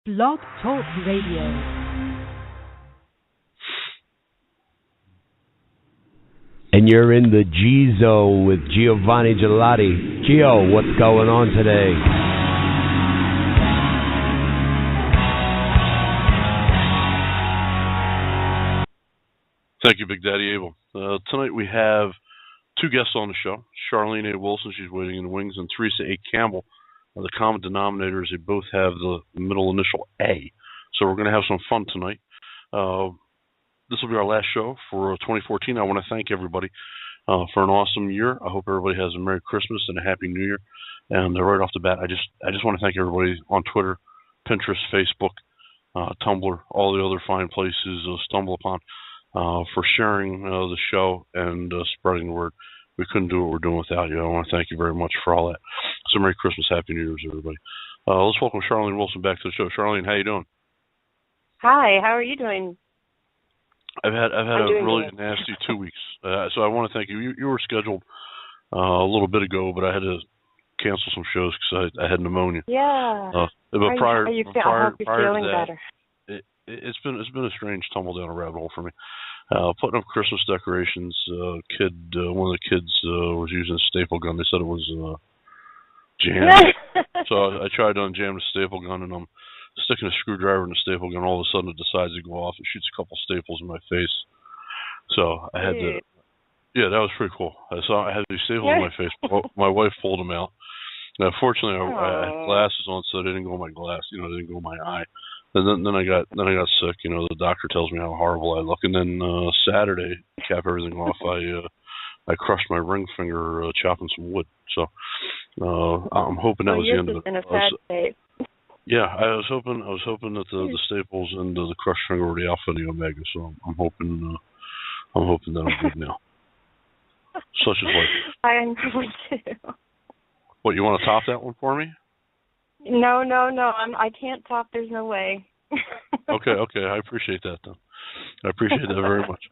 Blog Talk Radio. And you're in the G-Zone with Giovanni Gelati. Gio, what's going on today? Thank you, Big Daddy Abel. Tonight we have two guests on the show. Charlene A. Wilson, she's waiting in the wings, and Teresa A. Campbell. The common denominator is they both have the middle initial A. So we're going to have some fun tonight. This will be our last show for 2014. I want to thank everybody for an awesome year. I hope everybody has a Merry Christmas and a Happy New Year. And right off the bat, I just want to thank everybody on Twitter, Pinterest, Facebook, Tumblr, all the other fine places to stumble upon for sharing the show and spreading the word. We couldn't do what we're doing without you. I want to thank you very much for all that. So Merry Christmas, Happy New Year's, everybody. Let's welcome Charlene Wilson back to the show. Charlene, how you doing? Hi, how are you doing? I've had a really nasty 2 weeks. So I want to thank you. You were scheduled a little bit ago, but I had to cancel some shows because I had pneumonia. Yeah. But I hope you're feeling better. It's been a strange tumble down a rabbit hole for me. Putting up Christmas decorations. One of the kids was using a staple gun. They said it was jammed. So I tried to unjam the staple gun, and I'm sticking a screwdriver in the staple gun. All of a sudden, it decides to go off. It shoots a couple staples in my face. So I had to. Yeah, that was pretty cool. I had these staples in my face. My wife pulled them out. Now, fortunately, I had glasses on, so they didn't go in my glass. They didn't go in my eye. And then I got sick. The doctor tells me how horrible I look. And then Saturday, to cap everything off, I crushed my ring finger chopping some wood. So I'm hoping that was the end of it. In a sad state. Yeah, I was hoping that the staples and the crushed finger were the alpha and the omega. So I'm hoping that I'm good now. Such is life. I enjoy too. What, you want to top that one for me? No. I can't top. There's no way. Okay. I appreciate that, then. I appreciate that very much.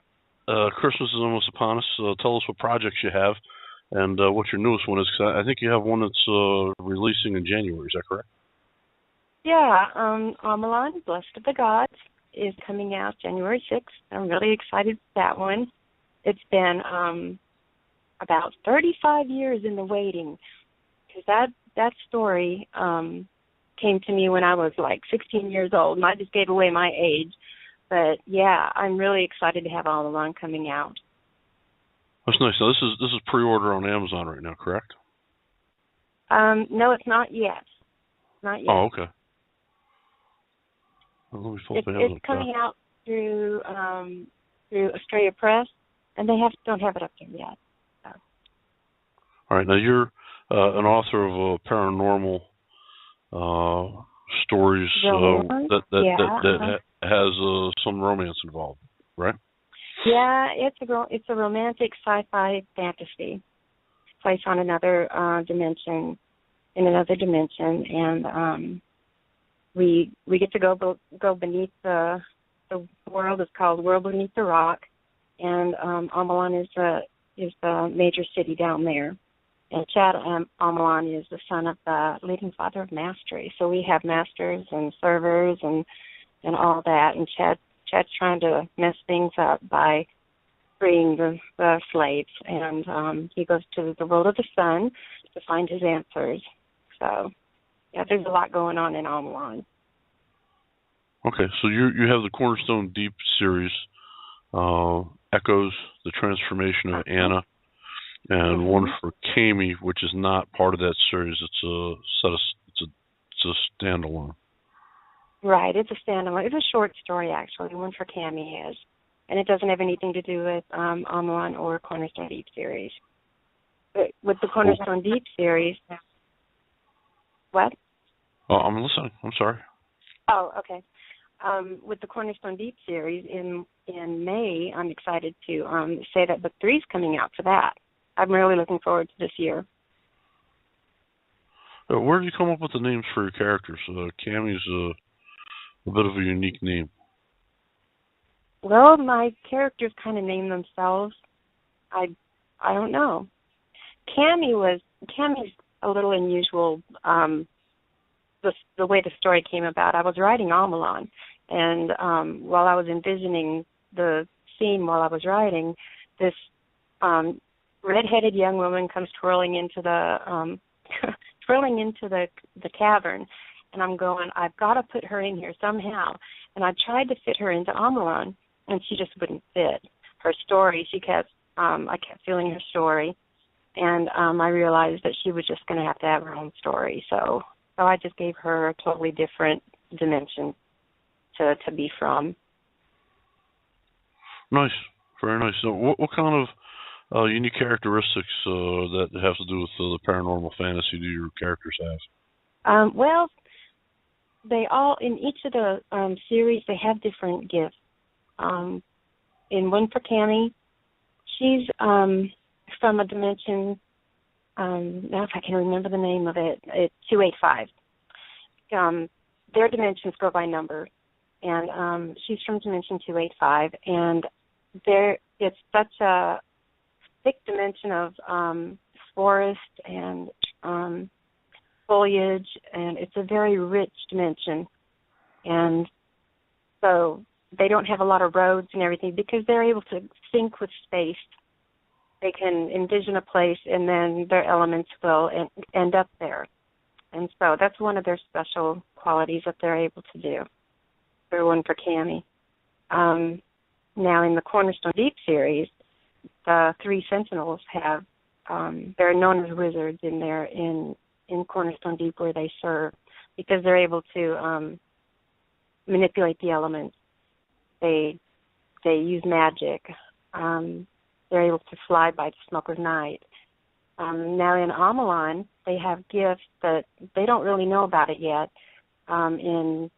Christmas is almost upon us. Tell us what projects you have and what your newest one is. Cause I think you have one that's releasing in January. Is that correct? Yeah. Amalon, Blessed of the Gods, is coming out January 6th. I'm really excited for that one. It's been about 35 years in the waiting, because that story came to me when I was like 16 years old, and I just gave away my age. But yeah, I'm really excited to have All Along coming out. That's nice. So this is pre-order on Amazon right now, correct? No, it's not yet. Not yet. Oh, okay. Well, it's coming out through Australia Press, and they don't have it up there yet. So. All right. Now you're an author of paranormal stories that has some romance involved, right? Yeah, it's a romantic sci-fi fantasy placed on another dimension, and we get to go beneath the world. It's called World Beneath the Rock, and Amalon is the major city down there. And Chad Amalon is the son of the leading father of mastery. So we have masters and servers and all that. And Chad's trying to mess things up by freeing the slaves. And he goes to the world of the sun to find his answers. So, yeah, there's a lot going on in Amalon. Okay, so you have the Cornerstone Deep series, Echoes, the Transformation of Anna, and one for Kami, which is not part of that series. It's a standalone. Right, it's a standalone. It's a short story, actually. One for Kami is, and it doesn't have anything to do with Amalon or Cornerstone Deep series. But with the Cornerstone Deep series, what? Oh, I'm listening. I'm sorry. Oh, okay. With the Cornerstone Deep series in May, I'm excited to say that book 3 is coming out for that. I'm really looking forward to this year. Where did you come up with the names for your characters? Kami's a bit of a unique name. Well, my characters kind of name themselves. I don't know. Kami's a little unusual the way the story came about. I was writing Amalon, and while I was envisioning the scene while I was writing, this red-headed young woman comes twirling into the the cavern, and I'm going, I've got to put her in here somehow. And I tried to fit her into Amalon, and she just wouldn't fit. Her story, I kept feeling her story, and I realized that she was just going to have her own story. So I just gave her a totally different dimension to be from. Nice, very nice. So what kind of unique characteristics that have to do with the paranormal fantasy do your characters have? Well, they all, in each of the series, they have different gifts. In one for Cammie, she's from a dimension, now if I can remember the name of it, it's 285. Their dimensions go by number, and she's from dimension 285, and it's such a thick dimension of forest and foliage, and it's a very rich dimension. And so they don't have a lot of roads and everything because they're able to sync with space. They can envision a place, and then their elements will end up there. And so that's one of their special qualities that they're able to do. They're one for Cammie. Now in the Cornerstone Deep series, the three Sentinels have, they're known as wizards in Cornerstone Deep where they serve, because they're able to manipulate the elements. They use magic. They're able to fly by the smoke of night. Now in Amalon, they have gifts that they don't really know about it yet. In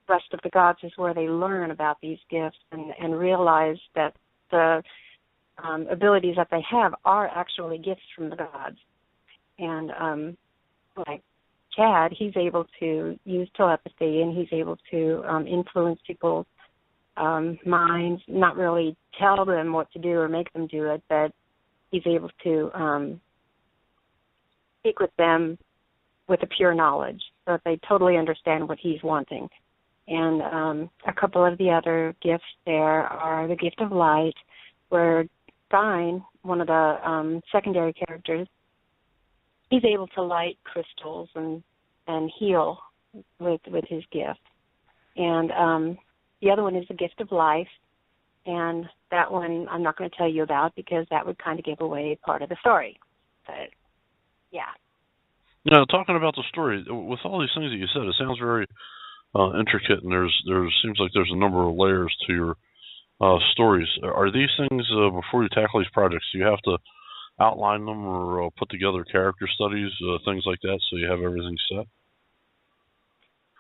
Rest of the Gods is where they learn about these gifts and realize that the abilities that they have are actually gifts from the gods. And like Chad, he's able to use telepathy, and he's able to influence people's minds, not really tell them what to do or make them do it, but he's able to speak with them with a pure knowledge so that they totally understand what he's wanting. And a couple of the other gifts there are the gift of light, where Stein, one of the secondary characters, he's able to light crystals and heal with his gift. And the other one is the gift of life, and that one I'm not going to tell you about because that would kind of give away part of the story. But, yeah. Now, talking about the story, with all these things that you said, it sounds very intricate, and there seems like there's a number of layers to your stories. Are these things, before you tackle these projects, do you have to outline them or put together character studies, things like that, so you have everything set?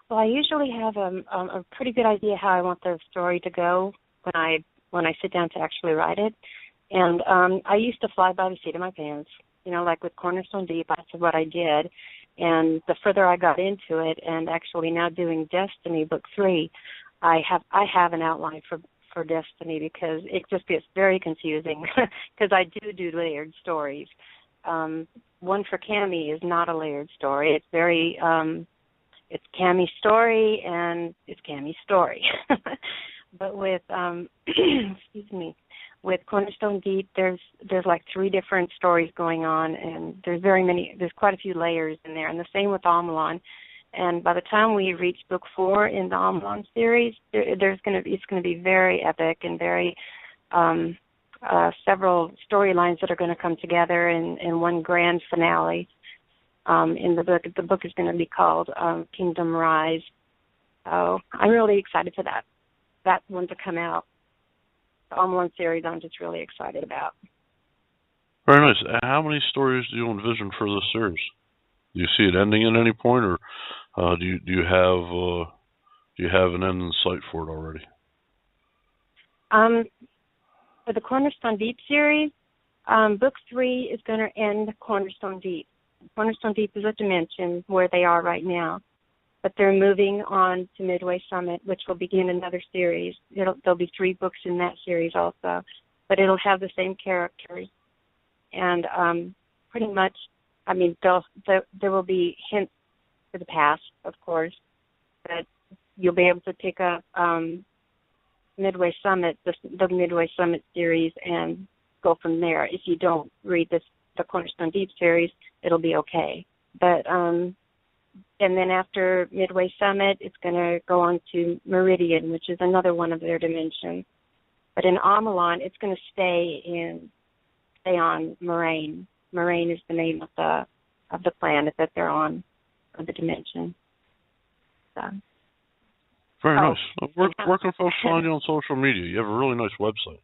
Well, I usually have a pretty good idea how I want the story to go when I sit down to actually write it. And I used to fly by the seat of my pants. You know, like with Cornerstone Deep, that's what I did. And the further I got into it, and actually now doing Destiny Book 3, I have an outline for Destiny, because it just gets very confusing because I do layered stories. One for Cammie is not a layered story. It's very it's Cammie's story, and it's Cammie's story. But with excuse me, with Cornerstone Deep, there's like 3 different stories going on, and there's quite a few layers in there, and the same with Amalon. And by the time we reach book 4 in the Amalon series, it's going to be very epic and very several storylines that are going to come together in one grand finale. In the book, is going to be called Kingdom Rise. So I'm really excited for that one to come out. The Amalon series, I'm just really excited about. Very nice. How many stories do you envision for this series? Do you see it ending at any point, or do you have an end in sight for it already? For the Cornerstone Deep series, book 3 is going to end Cornerstone Deep. Cornerstone Deep is a dimension where they are right now, but they're moving on to Midway Summit, which will begin another series. There'll be 3 books in that series also, but it'll have the same characters, and pretty much, I mean, there will be hints to the past, of course. But you'll be able to pick up Midway Summit, the Midway Summit series, and go from there. If you don't read the Cornerstone Deep series, it'll be okay. But and then after Midway Summit, it's going to go on to Meridian, which is another one of their dimensions. But in Amalon, it's going to stay on Moraine. Moraine is the name of the planet that they're on, or the dimension. So. Very nice. Where can folks find you on social media? You have a really nice website.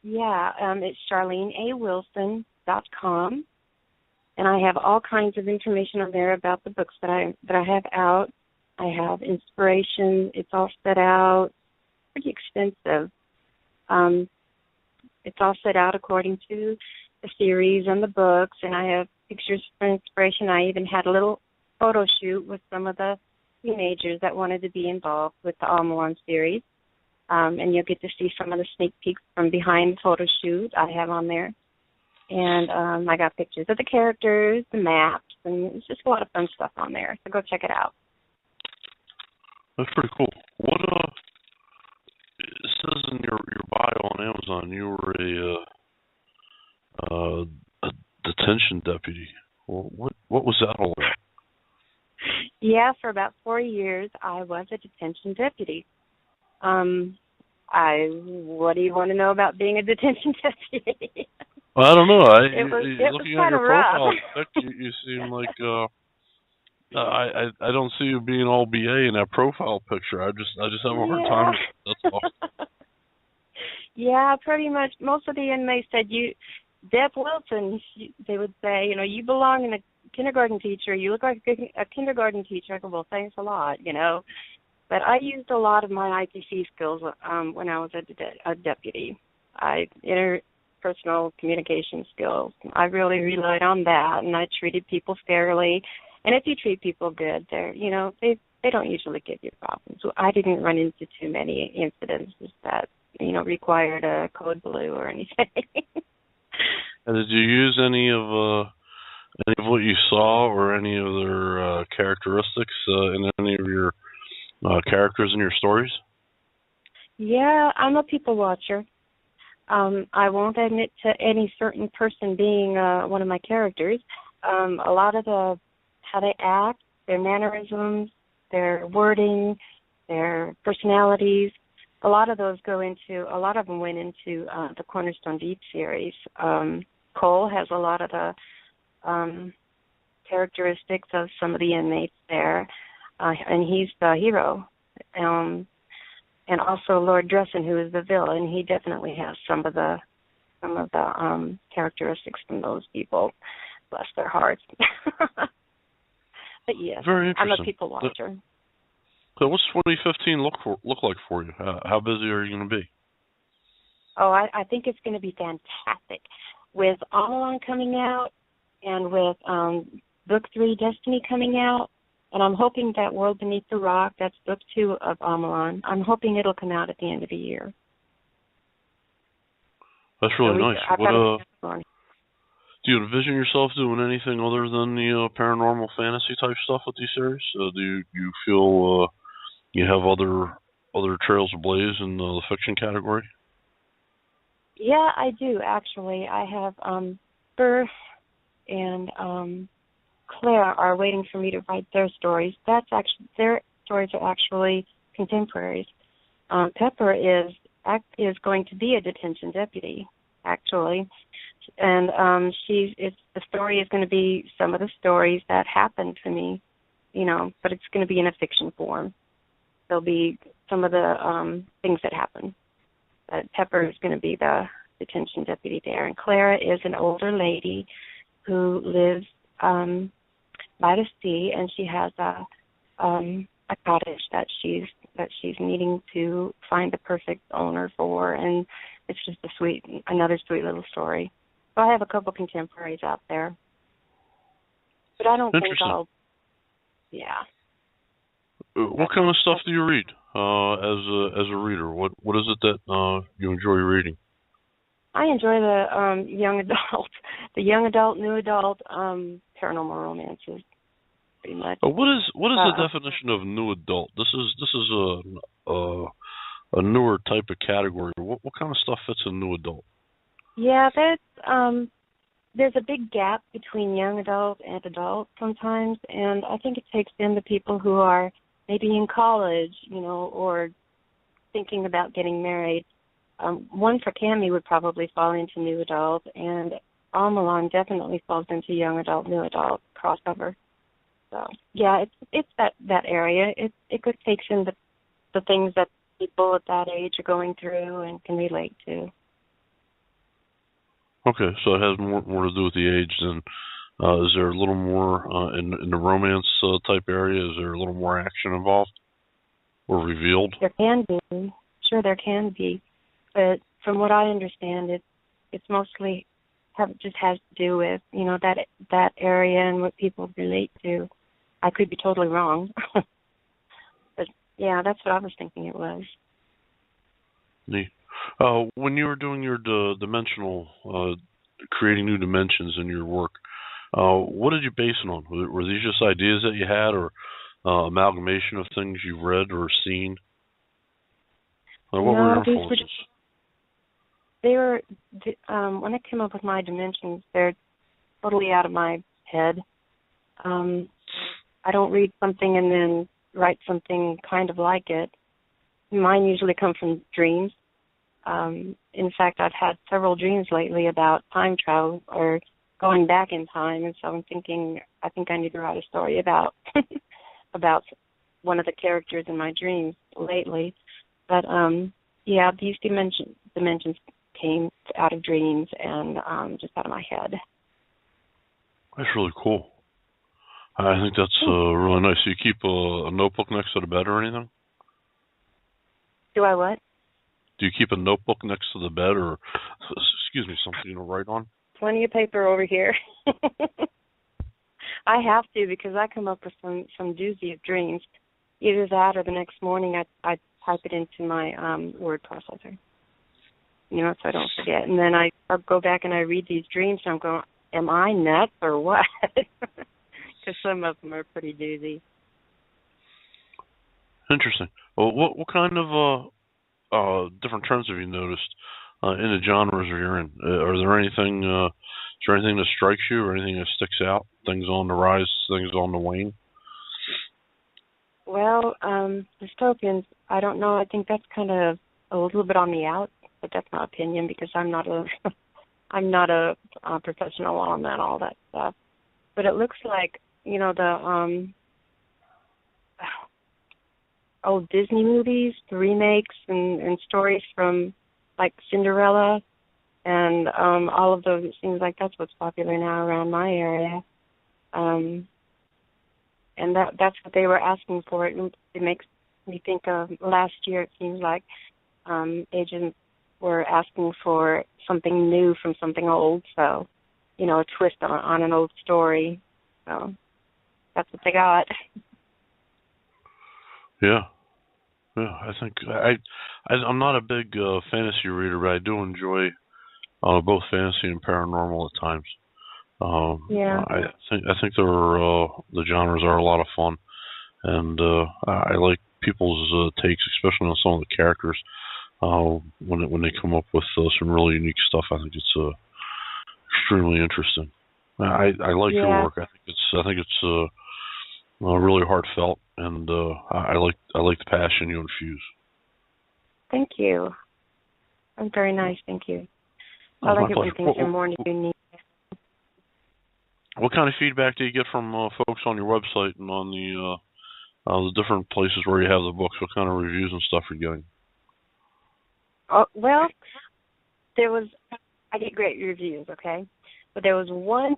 Yeah, it's CharleneAWilson.com, and I have all kinds of information on there about the books that I have out. I have inspiration. It's all set out, pretty extensive. It's all set out according to the series and the books, and I have pictures for inspiration. I even had a little photo shoot with some of the teenagers that wanted to be involved with the Amalon series. And you'll get to see some of the sneak peeks from behind the photo shoot I have on there. And I got pictures of the characters, the maps, and it's just a lot of fun stuff on there. So go check it out. That's pretty cool. What it says in your bio on Amazon you were a detention deputy. Well, what was that all about? Yeah, for about 4 years I was a detention deputy. What do you want to know about being a detention deputy? Well, I don't know. Looking at your profile picture, you seem like I don't see you being all BA in that profile picture. I just have a hard time. That's all. Yeah, pretty much. Most of the inmates said, Deb Wilson, they would say, you belong in a kindergarten teacher. You look like a kindergarten teacher. I go, well, thanks a lot, But I used a lot of my IPC skills when I was a deputy. Interpersonal communication skills. I really relied on that, and I treated people fairly. And if you treat people good, they don't usually give you problems. So I didn't run into too many incidences that required a code blue or anything. And did you use any of what you saw or any of their characteristics in any of your characters in your stories? Yeah, I'm a people watcher. I won't admit to any certain person being one of my characters. A lot of how they act, their mannerisms, their wording, their personalities, a lot of them went into the Cornerstone Deep series. Cole has a lot of the characteristics of some of the inmates there, and he's the hero. And also Lord Dresden, who is the villain, he definitely has some of the characteristics from those people. Bless their hearts. But yes, very interesting. I'm a people watcher. So what's 2015 look like for you? How busy are you going to be? Oh, I think it's going to be fantastic. With Amalon coming out and with Book 3 Destiny coming out, and I'm hoping that World Beneath the Rock, that's Book 2 of Amalon, I'm hoping it'll come out at the end of the year. That's really nice. Do you envision yourself doing anything other than the paranormal fantasy type stuff with these series? Do you feel you have other trails ablaze in the fiction category? Yeah, I do actually. I have Burr and Claire are waiting for me to write their stories. Their stories are actually contemporaries. Pepper is going to be a detention deputy, actually, and the story is going to be some of the stories that happened to me, but it's going to be in a fiction form. There'll be some of the things that happened. But Pepper is going to be the detention deputy there, and Clara is an older lady who lives by the sea, and she has a cottage that she's needing to find the perfect owner for, and it's just another sweet little story. So I have a couple contemporaries out there, but I don't think yeah. What kind of stuff do you read as a reader? What is it that you enjoy reading? I enjoy the young adult, new adult paranormal romances. pretty much. What is the definition of new adult? This is a newer type of category. What kind of stuff fits a new adult? Yeah, there's a big gap between young adult and adult sometimes, and I think it takes in the people who are maybe in college, or thinking about getting married. One for Cammie would probably fall into new adult, and Almalon definitely falls into young adult, new adult crossover. So yeah, it's that area. It could take in the things that people at that age are going through and can relate to. Okay, so it has more to do with the age than. Is there a little more in the romance type area? Is there a little more action involved or revealed? There can be. Sure, there can be. But from what I understand, it's mostly just has to do with that area and what people relate to. I could be totally wrong, but yeah, that's what I was thinking it was. Neat. When you were doing your dimensional, creating new dimensions in your work, what did you base it on? Were these just ideas that you had, or amalgamation of things you've read or seen? What were your influences? They were, when I came up with my dimensions, they're totally out of my head. I don't read something and then write something kind of like it. Mine usually come from dreams. In fact, I've had several dreams lately about time travel or going back in time, and so I'm thinking, I think I need to write a story about about one of the characters in my dreams lately. But yeah, these dimensions came out of dreams and just out of my head. That's really cool. I think that's really nice. So you keep a notebook next to the bed or anything? Do I what? Do you keep a notebook next to the bed, or something to write on? Plenty of paper over here. I have to, because I come up with some doozy of dreams. Either that or the next morning I type it into my word processor, so I don't forget. And then I go back and I read these dreams, and I'm going, am I nuts or what? Because some of them are pretty doozy. Interesting. Well, what kind of different trends have you noticed in the genres you're in? Are there anything? Is there anything that strikes you, or anything that sticks out? Things on the rise, things on the wane? Well, dystopians, I don't know. I think that's kind of a little bit on the out, but that's my opinion, because I'm not a professional on that, all that stuff. But it looks like the old Disney movies, the remakes and stories from like Cinderella and all of those. It seems like that's what's popular now around my area. And that's what they were asking for. It makes me think of last year. It seems like agents were asking for something new from something old. So, a twist on an old story. So that's what they got. Yeah. I think I'm not a big fantasy reader, but I do enjoy both fantasy and paranormal at times. Yeah. I think the genres are a lot of fun, and I like people's takes, especially on some of the characters. When they come up with some really unique stuff, I think it's extremely interesting. I like your work. I think it's really heartfelt, and I like the passion you infuse. Thank you. I'm very nice. Thank you. I like it when things are more unique. What kind of feedback do you get from folks on your website and on the different places where you have the books? What kind of reviews and stuff are you getting? Oh, well, I get great reviews, okay? But there was one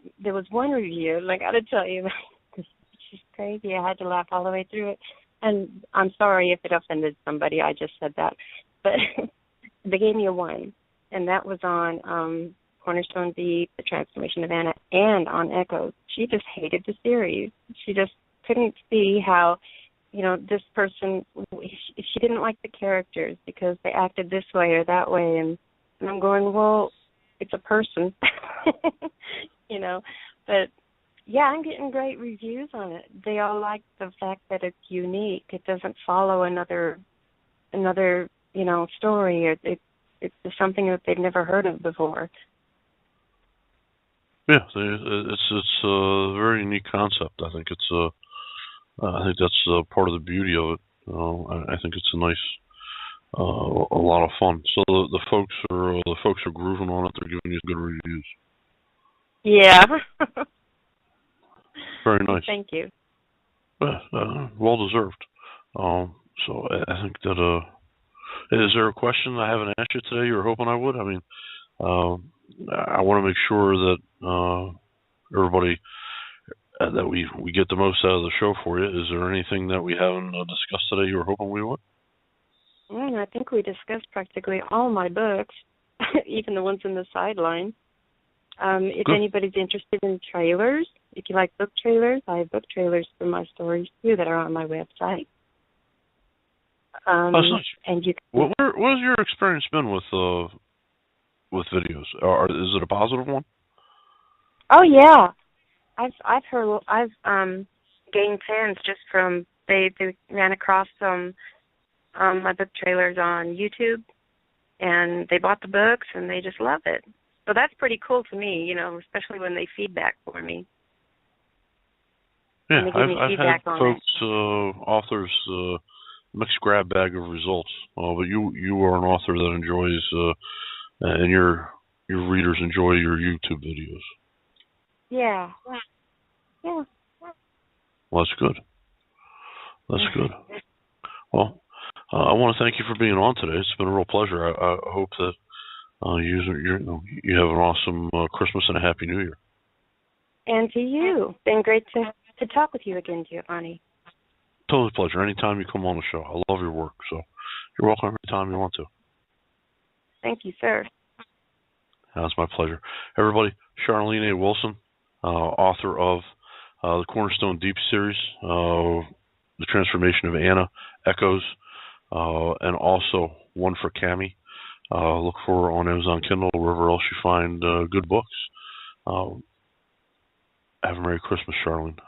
review, and I got to tell you, she's crazy. I had to laugh all the way through it. And I'm sorry if it offended somebody. I just said that. But they gave me a 1, and that was on Cornerstone Deep, The Transformation of Anna, and on Echoes. She just hated the series. She just couldn't see how, this person, she didn't like the characters because they acted this way or that way. And I'm going, well, it's a person, But Yeah, I'm getting great reviews on it. They all like the fact that it's unique. It doesn't follow another story. It's something that they've never heard of before. Yeah, it's a very unique concept. I think I think that's part of the beauty of it. I think it's a nice, a lot of fun. So the folks are grooving on it. They're giving you good reviews. Yeah. Very nice. Thank you. Well deserved. So I think that is there a question I haven't asked you today you were hoping I would? I mean, I want to make sure that everybody that we get the most out of the show for you. Is there anything that we haven't discussed today you were hoping we would? I think we discussed practically all my books, even the ones in the sideline. If Good. anybody's interested in trailers, if you like book trailers, I have book trailers for my stories too that are on my website. That's nice. And you. What has your experience been with videos? Is it a positive one? Oh yeah, I've gained fans just from they ran across my book trailers on YouTube, and they bought the books and they just love it. So that's pretty cool to me, especially when they feedback for me. Yeah, I've had folks, authors, mixed grab bag of results. But you are an author that enjoys, and your readers enjoy your YouTube videos. Yeah. Yeah. Well, that's good. That's good. Well, I want to thank you for being on today. It's been a real pleasure. I hope that you have an awesome Christmas and a Happy New Year. And to you. Been great to talk with you again, Giovanni. Totally pleasure. Anytime you come on the show. I love your work, so you're welcome anytime you want to. Thank you, sir. That's my pleasure. Everybody, Charlene A. Wilson, author of the Cornerstone Deep series, The Transformation of Anna, Echoes, and also one for Cammie. Look for her on Amazon Kindle or wherever else you find good books. Have a Merry Christmas, Charlene.